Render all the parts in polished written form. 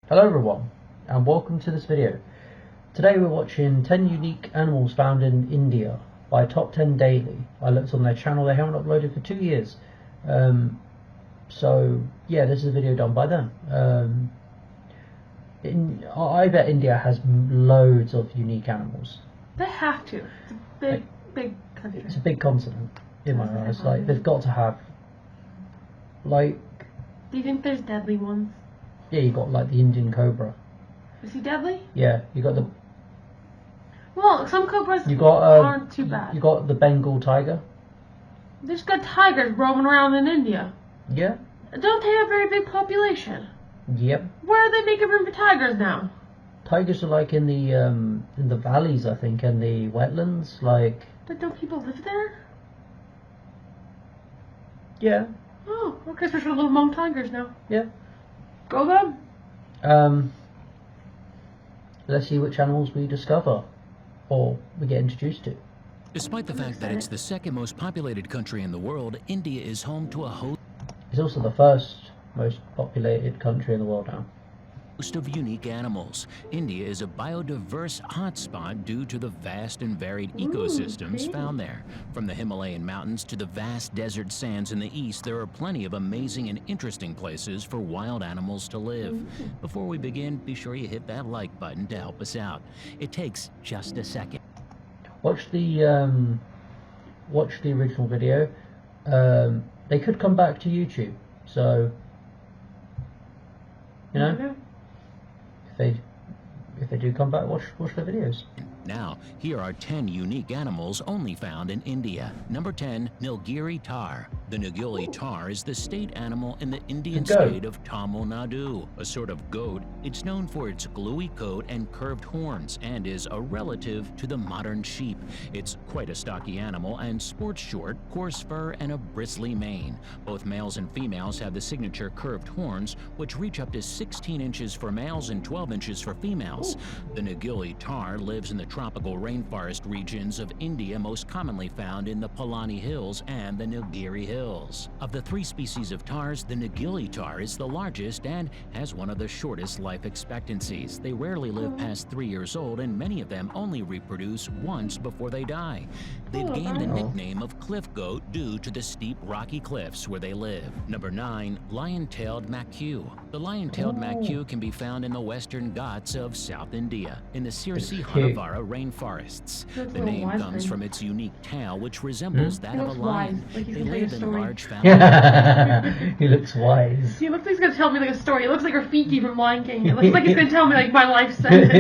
Hello everyone, and welcome to this video. Today we're watching 10 unique animals found in India by Top 10 Daily. I looked on their channel, they haven't uploaded for 2 years. So yeah, this is a video done by them. I bet India has loads of unique animals. They have to. It's a big country. It's a big continent, in my eyes. Like, they've got to have, like... Do you think there's deadly ones? Yeah, you got like the Indian cobra. Is he deadly? Yeah, you got the... Well, some cobras aren't too bad. You got the Bengal tiger. There's good tigers roaming around in India. Yeah. Don't they have a very big population? Yep. Where are they making room for tigers now? Tigers are like in the valleys, I think, and the wetlands, like... But don't people live there? Yeah. Oh, okay, so we're live among tigers now. Yeah. Go them. Let's see which animals we discover, or we get introduced to. Despite the fact that it's the second most populated country in the world, India is home to a host It's also the first most populated country in the world now. of unique animals. India is a biodiverse hotspot due to the vast and varied ecosystems found there. From the Himalayan mountains to the vast desert sands in the east, there are plenty of amazing and interesting places for wild animals to live. Before we begin, be sure you hit that like button to help us out. It takes just a second. Watch the original video. They could come back to YouTube, so you know. If they do come back, watch their videos. Now, here are 10 unique animals only found in India. Number 10, Nilgiri tahr. The Nilgiri tahr is the state animal in the Indian state of Tamil Nadu. A sort of goat, it's known for its gluey coat and curved horns and is a relative to the modern sheep. It's quite a stocky animal and sports short, coarse fur and a bristly mane. Both males and females have the signature curved horns, which reach up to 16 inches for males and 12 inches for females. The Nilgiri tahr lives in the tropical rainforest regions of India, most commonly found in the Palani Hills and the Nilgiri Hills. Of the 3 species of tahrs, the Nilgiri tahr is the largest and has one of the shortest life expectancies. They rarely live past 3 years old, and many of them only reproduce once before they die. They've gained the nickname of cliff goat due to the steep rocky cliffs where they live. Number 9, lion-tailed macaque. The lion-tailed macaque can be found in the western Ghats of South India, in the Sirsi-Hanavara rainforests. The name comes from its unique tail, which resembles that of a lion. They live in large families. He looks wise. He looks like he's going to tell me like a story. It looks like Rafiki from Lion King. It looks like he's going to tell me like my life sentence.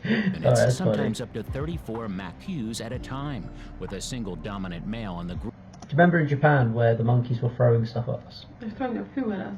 And it's sometimes up to 34 macaques at a time, with a single dominant male in the group. Do you remember in Japan where the monkeys were throwing stuff at us? They're throwing their food at us.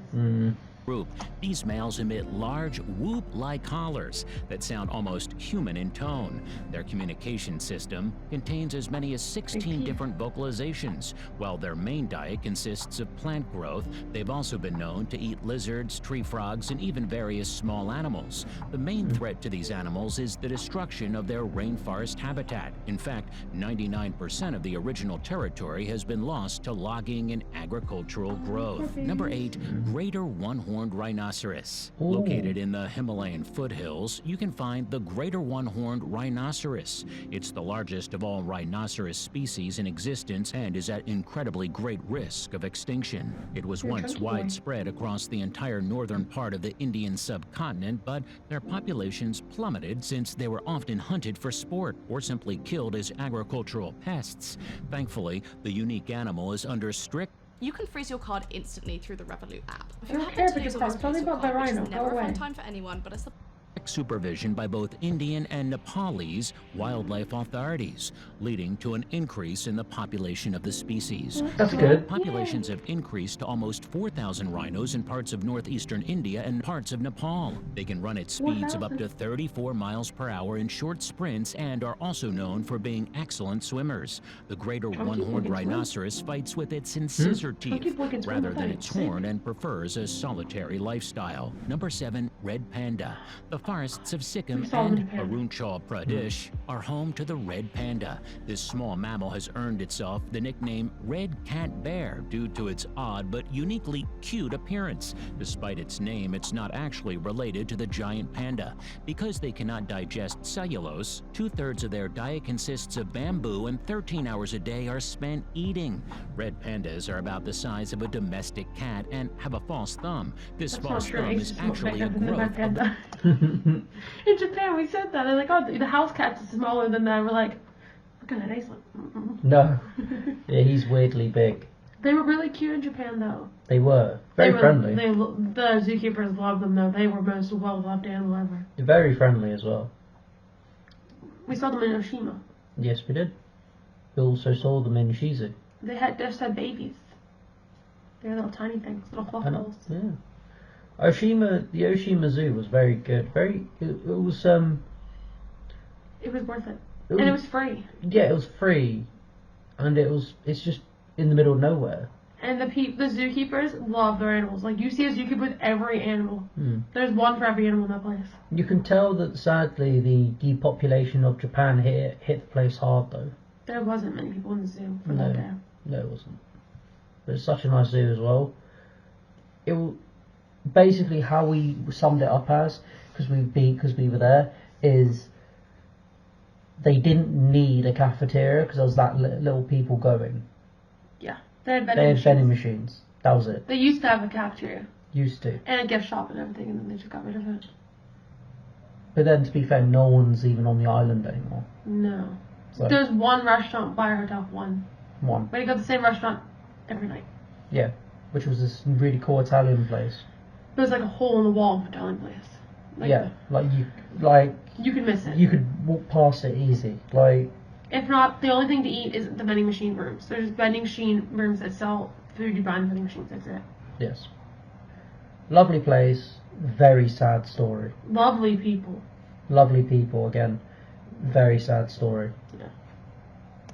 These males emit large whoop-like hollers that sound almost human in tone. Their communication system contains as many as 16 different vocalizations. While their main diet consists of plant growth, they've also been known to eat lizards, tree frogs, and even various small animals. The main threat to these animals is the destruction of their rainforest habitat. In fact, 99% of the original territory has been lost to logging and agricultural growth. Number 8, greater one-horned rhinoceros. Located in the Himalayan foothills, you can find the greater one-horned rhinoceros. It's the largest of all rhinoceros species in existence and is at incredibly great risk of extinction. It was once widespread across the entire northern part of the Indian subcontinent, but their populations plummeted since they were often hunted for sport or simply killed as agricultural pests. Thankfully, the unique animal is under strict. You can freeze your card instantly through the Revolut app. I don't care about your card. Tell me about the rhino. It's never a fun time for anyone, but it's supervision by both Indian and Nepalese wildlife authorities, leading to an increase in the population of the species. That's good. Populations have increased to almost 4,000 rhinos in parts of northeastern India and parts of Nepal. They can run at speeds of up to 34 miles per hour in short sprints and are also known for being excellent swimmers. The greater one-horned rhinoceros fights with its incisor teeth rather than its horn and prefers a solitary lifestyle. Number 7, red panda. The forests of Sikkim saw them in and Japan. Arunachal Pradesh are home to the red panda. This small mammal has earned itself the nickname red cat bear due to its odd but uniquely cute appearance. Despite its name, it's not actually related to the giant panda. Because they cannot digest cellulose, 2/3 of their diet consists of bamboo and 13 hours a day are spent eating. Red pandas are about the size of a domestic cat and have a false thumb. This That's false not true. thumb is actually a growth of the In Japan, we said that. They're like, oh, the house cat's smaller than that. We're like, look at that ace. No. Yeah, he's weirdly big. They were really cute in Japan, though. They were. Very friendly. The zookeepers loved them, though. They were most well-loved animal ever. Very friendly as well. We saw them in Oshima. Yes, we did. We also saw them in Shizu. They just had babies. They're little tiny things, little fluff balls. Yeah. The Oshima Zoo was very good. It was It was worth it. And it was free. Yeah, it was free. And it's just in the middle of nowhere. And the zookeepers love their animals. Like, you see a zookeeper with every animal. There's one for every animal in that place. You can tell that sadly the depopulation of Japan hit the place hard though. There wasn't many people in the zoo for that day. No, it wasn't. But it's such a nice zoo as well. Basically how we summed it up as, because we were there, is they didn't need a cafeteria because there was that little people going. Yeah, they had vending machines. That was it. They used to have a cafeteria. Used to. And a gift shop and everything, and then they just got rid of it. But then, to be fair, no one's even on the island anymore. No. So, there's one restaurant by our hotel. One. But you go to the same restaurant every night. Yeah, which was this really cool Italian place. It was like a hole in the wall Italian place. You could miss it. You could walk past it easy. If not, the only thing to eat is the vending machine rooms. There's vending machine rooms that sell food you buy in vending machines. That's it. Yes. Lovely place. Very sad story. Lovely people. Lovely people again. Very sad story. Yeah.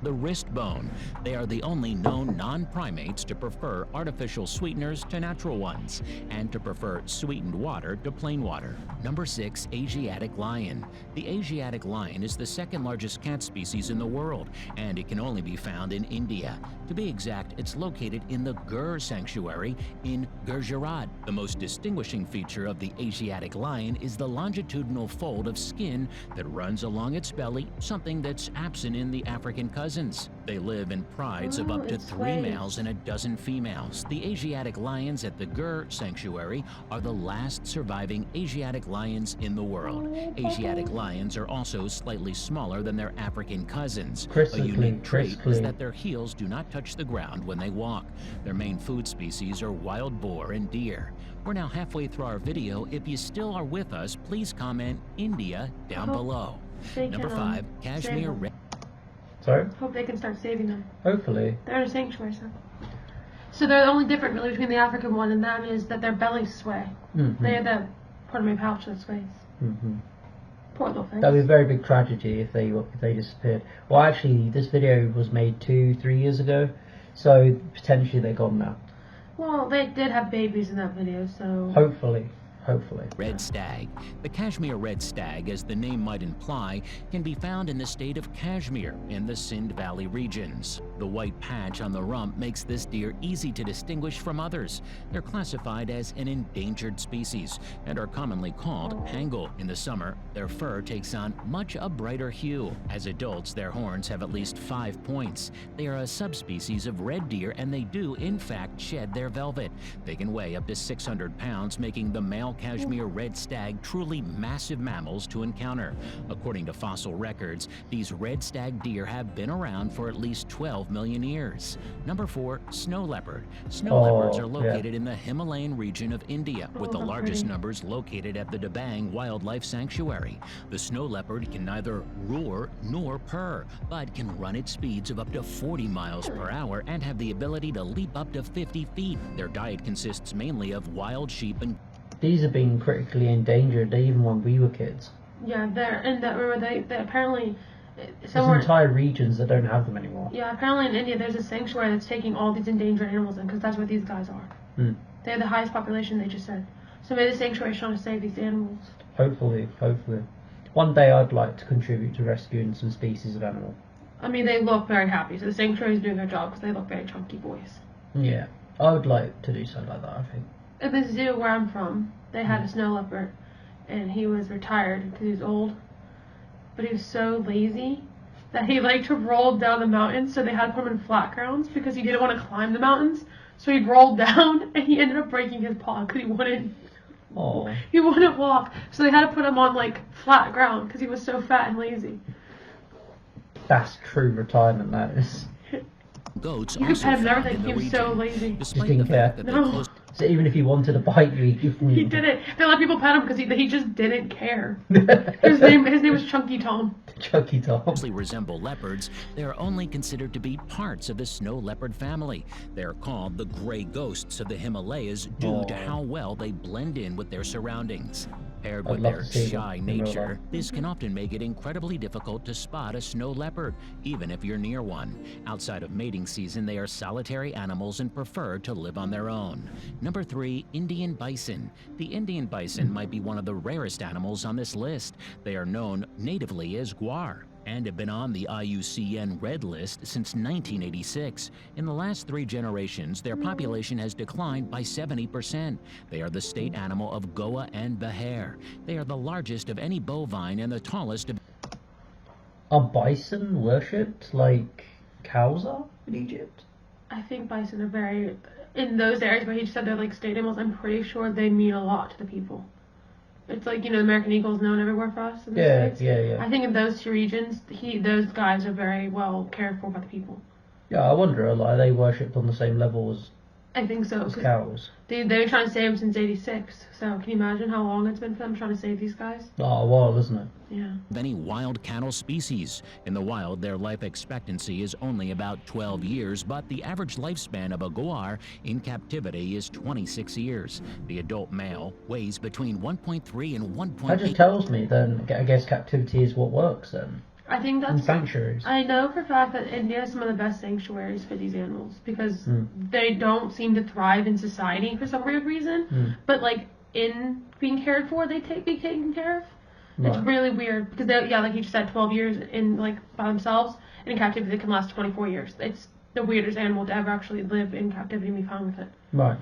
The wrist bone. They are the only known non-primates to prefer artificial sweeteners to natural ones, and to prefer sweetened water to plain water. Number 6, Asiatic lion. The Asiatic lion is the second largest cat species in the world, and it can only be found in India. To be exact, it's located in the Gur Sanctuary in Gujarat. The most distinguishing feature of the Asiatic lion is the longitudinal fold of skin that runs along its belly, something that's absent in the African cousins. They live in prides of up to 3 males and a dozen females. The Asiatic lions at the Gur Sanctuary are the last surviving Asiatic lions in the world. Asiatic lions are also slightly smaller than their African cousins. A unique trait is that their heels do not touch the ground when they walk. Their main food species are wild boar and deer. We're now halfway through our video. If you still are with us, please comment India down below. Number 5, Kashmir Red. Sorry? Hope they can start saving them. Hopefully. They're in a sanctuary, so they're the only difference really between the African one and that is that their bellies sway. They have the part of my pouch that sways. Poor little things. That would be a very big tragedy if they disappeared. Well, actually, this video was made 2-3 years ago, so potentially they're gone now. Well, they did have babies in that video, so... Hopefully. Red stag. The Kashmir red stag, as the name might imply, can be found in the state of Kashmir in the Sindh Valley regions. The white patch on the rump makes this deer easy to distinguish from others. They're classified as an endangered species and are commonly called pangal. In the summer, their fur takes on much a brighter hue. As adults, their horns have at least 5 points. They are a subspecies of red deer, and they do, in fact, shed their velvet. They can weigh up to 600 pounds, making the male Kashmir red stag truly massive mammals to encounter. According to fossil records, these red stag deer have been around for at least 12 million years. Number 4, snow leopard. Snow leopards are located in the Himalayan region of India, with the largest numbers located at the Dabang Wildlife Sanctuary. The snow leopard can neither roar nor purr, but can run at speeds of up to 40 miles per hour and have the ability to leap up to 50 feet. Their diet consists mainly of wild sheep and These are being critically endangered even when we were kids. Yeah, remember they apparently... There's entire regions that don't have them anymore. Yeah, apparently in India there's a sanctuary that's taking all these endangered animals in, because that's what these guys are. They have the highest population, they just said. So maybe the sanctuary's trying to save these animals. Hopefully. One day I'd like to contribute to rescuing some species of animal. I mean, they look very happy, so the sanctuary's doing their job because they look very chunky boys. Yeah, I would like to do something like that, I think. At the zoo where I'm from, they had a snow leopard, and he was retired because he was old, but he was so lazy that he liked to roll down the mountains, so they had to put him in flat grounds because he didn't want to climb the mountains. So he rolled down, and he ended up breaking his paw because he wouldn't walk. So they had to put him on, like, flat ground because he was so fat and lazy. That's true retirement, that is. Goats you could pet him and everything, he was so lazy. Just didn't care. No. So even if he wanted to bite you, he didn't. They let people pet him because he just didn't care. His name was Chunky Tom. Chunky Tom. Mostly resemble leopards. They are only considered to be parts of the snow leopard family. They are called the gray ghosts of the Himalayas due to how well they blend in with their surroundings. Paired with their shy nature, this can often make it incredibly difficult to spot a snow leopard, even if you're near one. Outside of mating season, they are solitary animals and prefer to live on their own. Number 3, Indian bison. The Indian bison might be one of the rarest animals on this list. They are known natively as guar and have been on the IUCN Red List since 1986. In the last 3 generations, their population has declined by 70%. They are the state animal of Goa and Bihar. They are the largest of any bovine and the tallest of... Are bison worshipped like cows are in Egypt? I think bison are very... In those areas where he said they're like state animals, I'm pretty sure they mean a lot to the people. It's like, you know, American Eagle's known everywhere for us in the States. Yeah. I think in those 2 regions, those guys are very well cared for by the people. Yeah, I wonder, are they worshipped on the same level as I think so. As cows? They were trying to save them since '86. So can you imagine how long it's been for them trying to save these guys? Oh, a while, isn't it? Yeah. Any wild cattle species. In the wild, their life expectancy is only about 12 years, but the average lifespan of a gaur in captivity is 26 years. The adult male weighs between 1.3 and 1.8. That just tells me then, I guess captivity is what works then. I think that's... In sanctuaries. I know for a fact that India is some of the best sanctuaries for these animals because they don't seem to thrive in society for some weird reason. But, like, in being cared for, they be taken care of. Right. It's really weird because, like you just said, 12 years in, like, by themselves. And in captivity, they can last 24 years. It's the weirdest animal to ever actually live in captivity and be found with it. Right.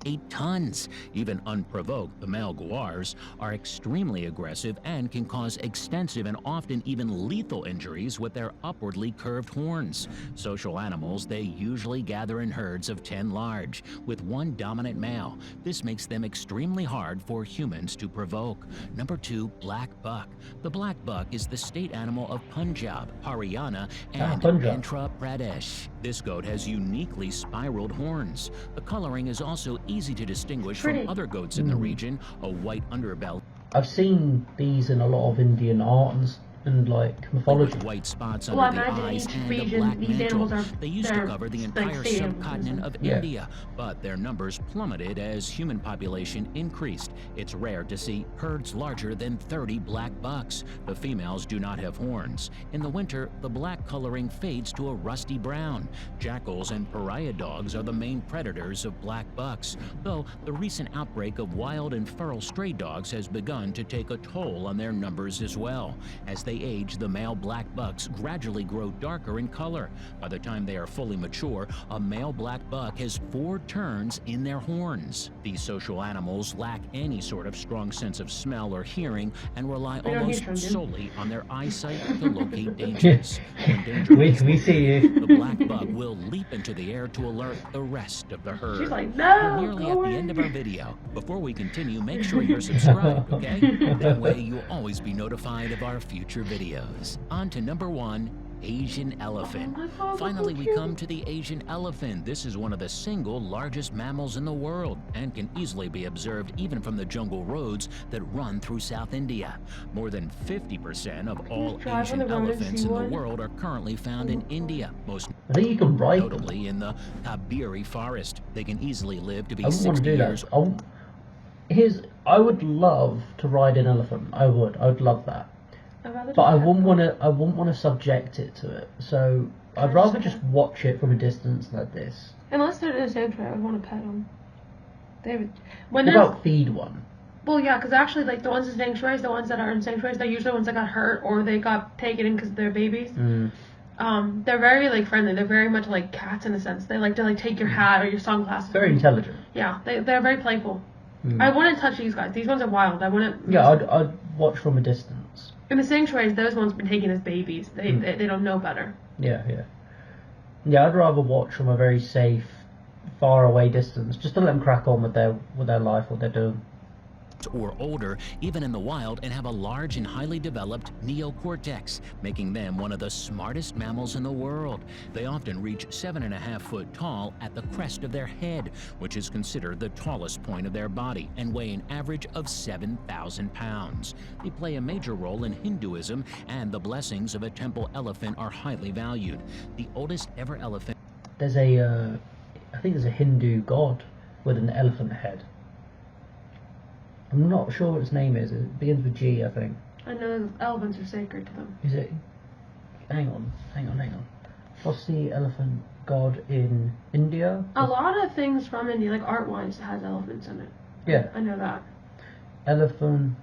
8 tons. Even unprovoked, the male gaurs are extremely aggressive and can cause extensive and often even lethal injuries with their upwardly curved horns. Social animals, they usually gather in herds of 10 large, with one dominant male. This makes them extremely hard for humans to provoke. Number 2, Blackbuck. The Blackbuck is the state animal of Punjab, Haryana, and Andhra Pradesh. This goat has uniquely spiraled horns. The coloring is also easy to distinguish from other goats in the region, a white underbelly. I've seen these in a lot of Indian art and like mythology. With white spots under the eyes and a black mantle. They used to cover the entire subcontinent of India, but their numbers plummeted as human population increased. It's rare to see herds larger than 30 black bucks. The females do not have horns. In the winter, the black coloring fades to a rusty brown. Jackals and pariah dogs are the main predators of black bucks, though the recent outbreak of wild and feral stray dogs has begun to take a toll on their numbers as well. As they age, the male black bucks gradually grow darker in color. By the time they are fully mature, a male black buck has 4 turns in their horns. These social animals lack any sort of strong sense of smell or hearing and rely almost solely on their eyesight to locate dangers. When danger we see you. The black buck will leap into the air to alert the rest of the herd. She's like, no! We're nearly at the end of our video. Before we continue, make sure you're subscribed, okay? That way you'll always be notified of our future videos. On to number 1, Asian elephant. Finally, we come to the Asian elephant. This is one of the single largest mammals in the world and can easily be observed even from the jungle roads that run through South India. More than 50% of all Asian elephants in the world are currently found in India, most notably in the Kashmir forest. They can easily live to be 60 years old. I would love to ride an elephant. I would love that. But I wouldn't want to subject it to it. So I'd rather just watch it from a distance like this. Unless they're in a sanctuary, I would want to pet them. When What there's about feed one? well, yeah, because actually, like the ones in sanctuaries, the ones that are in sanctuaries, they're usually the ones that got hurt or they got taken in because they're babies. They're very like friendly. They're very much like cats in a sense. They like to like take your hat or your sunglasses. Very intelligent. Yeah, they're very playful. I wouldn't touch these guys. These ones are wild. I wouldn't. Yeah, I'd watch from a distance. In the sanctuaries, those ones were taken as babies. They don't know better. Yeah. Yeah, I'd rather watch from a very safe, far away distance, just to let them crack on with their life, what they're doing. Or older, even in the wild, and have a large and highly developed neocortex, making them one of the smartest mammals in the world. They often reach 7.5 foot tall at the crest of their head, which is considered the tallest point of their body, and weigh an average of 7,000 pounds. They play a major role in Hinduism, and the blessings of a temple elephant are highly valued. The oldest ever elephant. There's I think there's a Hindu god with an elephant head. I'm not sure what its name is. It begins with G, I think. I know elephants are sacred to them. Is it? Hang on. What's the elephant god in India? A lot of things from India, like art-wise, has elephants in it. Yeah. I know that. Elephant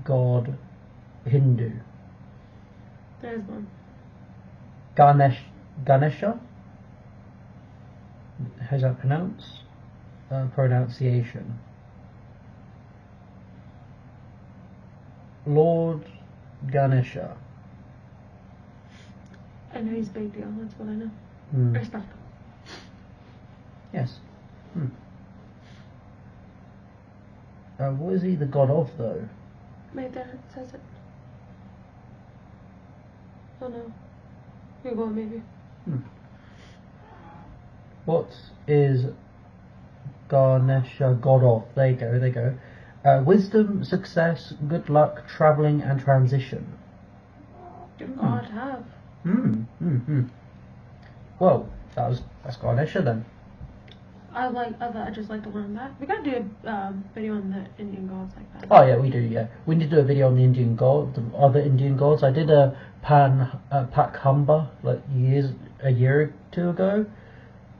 god Hindu. There's one. Ganesha? How's that pronounced? Pronunciation. Lord Ganesha. I know he's a big deal. That's what I know. Respect him. Yes. What is he the god of, though? Right there, it says it. Oh no. Google it, maybe. What is Ganesha god of? There you go. Wisdom, success, good luck, travelling, and transition. Good God, have. Well, that's Ganesha then. I just like to learn that. We gotta do a video on the Indian gods like that. Oh yeah, we do. Yeah, we need to do a video on the Indian gods, the other Indian gods. I did a Pakhamba like a year or two ago.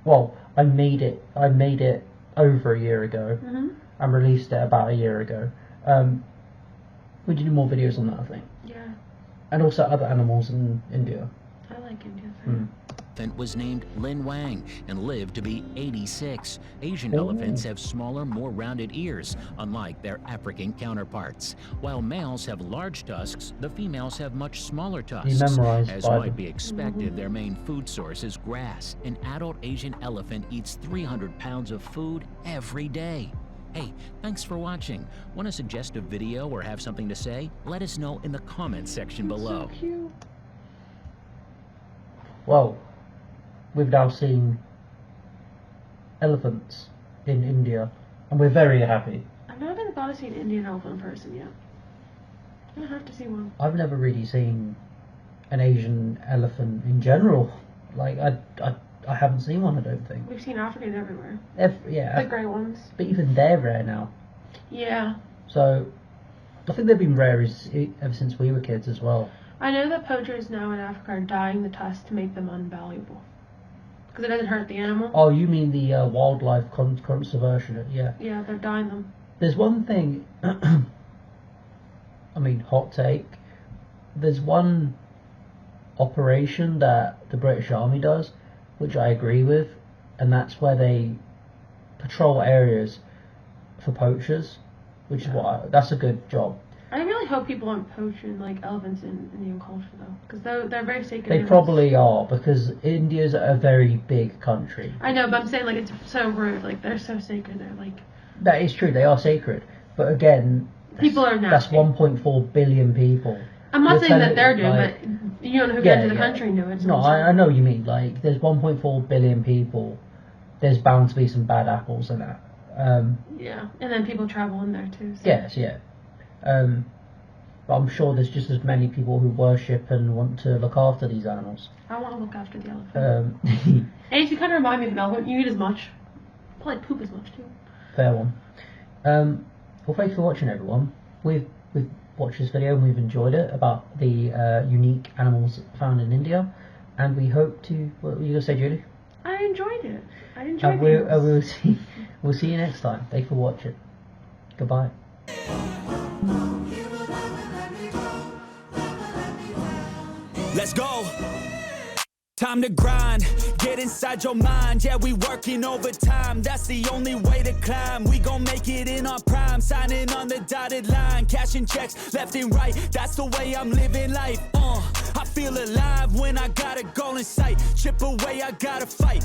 Well, I made it over a year ago and released it about a year ago. We do more videos on that, I think. Yeah. And also other animals in India. I like India too. Elephant was named Lin Wang and lived to be 86. Asian elephants have smaller, more rounded ears, unlike their African counterparts. While males have large tusks, the females have much smaller tusks. As might be expected, their main food source is grass. An adult Asian elephant eats 300 pounds of food every day. Hey, thanks for watching. Want to suggest a video or have something to say? Let us know in the comments section below. So cute. Well, we've now seen elephants in India, and we're very happy. I've never been able to see an Indian elephant in person yet. I'm gonna have to see one. I've never really seen an Asian elephant in general. Like, I haven't seen one, I don't think. We've seen African everywhere. Yeah. The grey ones. But even they're rare now. Yeah. So, I think they've been rare ever since we were kids as well. I know that poachers now in Africa are dyeing the tusks to make them unvaluable. Because it doesn't hurt the animal. Oh, you mean the wildlife conservation? Yeah. Yeah, they're dyeing them. There's one thing, I mean, hot take. There's one operation that the British Army does, which I agree with, and that's where they patrol areas for poachers, which is that's a good job. I really hope people aren't poaching like elephants in Indian culture though, because they're very sacred. They probably are, because India's a very big country. I know, but I'm saying like it's so rude. Like they're so sacred. They're like. That is true. They are sacred, but again, people are nasty. That's 1.4 billion people. I'm not saying that they're doing, but you don't know who got into the country knew it. No, I know what you mean. Like, there's 1.4 billion people. There's bound to be some bad apples in that. Yeah, and then people travel in there too. So. Yes, yeah. But I'm sure there's just as many people who worship and want to look after these animals. I want to look after the elephant. And if you kind of remind me of an elephant, you eat as much. Probably poop as much too. Fair one. Well, thanks for watching, everyone. We've watched this video and we've enjoyed it about the unique animals found in India. And we hope to. What were you gonna say, Julie? I enjoyed it. I enjoyed it. We'll see you next time. Thanks for watching. Goodbye. Let's go. Time to grind, get inside your mind. Yeah, we working overtime. That's the only way to climb. We gon' make it in our prime. Signing on the dotted line, cashing checks left and right. That's the way I'm living life. I feel alive when I got a goal in sight. Chip away, I gotta fight.